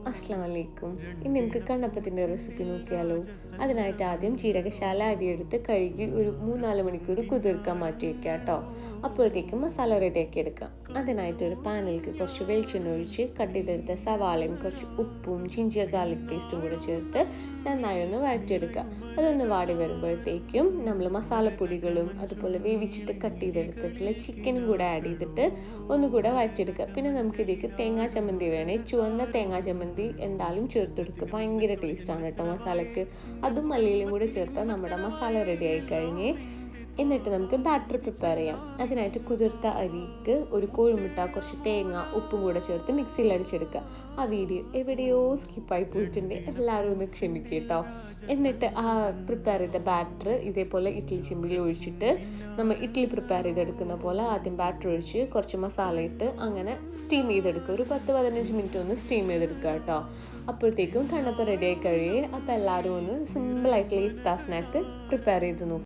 അസ്സലാമു അലൈക്കും. ഇന്ന് നമുക്ക് കണ്ണപ്പത്തിൻ്റെ റെസിപ്പി നോക്കിയാലോ. അതിനായിട്ട് ആദ്യം ജീരകശാല അരിയെടുത്ത് കഴുകി ഒരു 3-4 മണിക്കൂർ കുതിർക്കാൻ മാറ്റി വെക്കുക കേട്ടോ. അപ്പോഴത്തേക്കും മസാല റെഡിയാക്കി എടുക്കാം. അതിനായിട്ട് ഒരു പാനിലേക്ക് കുറച്ച് വെളിച്ചെണ്ണ ഒഴിച്ച് കട്ട് ചെയ്തെടുത്ത സവാളയും കുറച്ച് ഉപ്പും ജിഞ്ചർ ഗാർലിക് പേസ്റ്റും കൂടെ ചേർത്ത് നന്നായി ഒന്ന് വഴറ്റിയെടുക്കുക. അതൊന്ന് വാടി വരുമ്പോഴത്തേക്കും നമ്മൾ മസാലപ്പൊടികളും അതുപോലെ വേവിച്ചിട്ട് കട്ട് ചെയ്തെടുത്തിട്ടുള്ള ചിക്കനും കൂടെ ആഡ് ചെയ്തിട്ട് ഒന്നുകൂടെ വഴറ്റിയെടുക്കുക. പിന്നെ നമുക്കിതിലേക്ക് തേങ്ങാ ചമ്മന്തി വേണേ, ചുവന്ന തേങ്ങാ ചമ്മന്തി എന്തായാലും ചേർത്തെടുക്കുക. ഭയങ്കര ടേസ്റ്റാണ് കേട്ടോ മസാലയ്ക്ക്. അതും മല്ലിയിലും കൂടെ ചേർത്താൽ നമ്മുടെ മസാല റെഡി ആയി കഴിഞ്ഞ് എന്നിട്ട് നമുക്ക് ബാറ്റർ പ്രിപ്പയർ ചെയ്യാം. അതിനായിട്ട് കുതിർത്ത അരിക്ക് ഒരു കോഴിമുട്ട, കുറച്ച് തേങ്ങ, ഉപ്പും കൂടെ ചേർത്ത് മിക്സിയിൽ അടിച്ചെടുക്കുക. ആ വീഡിയോ എവിടെയോ സ്കിപ്പായി പോയിട്ടുണ്ട്, എല്ലാവരും ഒന്ന് ക്ഷമിക്കുക കേട്ടോ. എന്നിട്ട് ആ പ്രിപ്പയർ ചെയ്ത ബാറ്റർ ഇതേപോലെ ഇഡ്ഡലി ചെമ്പിൽ ഒഴിച്ചിട്ട് നമ്മൾ ഇഡ്ഡലി പ്രിപ്പയർ ചെയ്തെടുക്കുന്ന പോലെ ആദ്യം ബാറ്റർ ഒഴിച്ച് കുറച്ച് മസാല ഇട്ട് അങ്ങനെ സ്റ്റീം ചെയ്തെടുക്കുക. ഒരു 10-15 മിനിറ്റ് ഒന്ന് സ്റ്റീം ചെയ്തെടുക്കുക കേട്ടോ. അപ്പോഴത്തേക്കും കണ്ണപ്പം റെഡി ആയി കഴിയേ. അപ്പോൾ എല്ലാവരും ഒന്ന് സിമ്പിളായിട്ടുള്ള ഇഫ്താർ സ്നാക്ക് പ്രിപ്പയർ ചെയ്ത് നോക്കുക.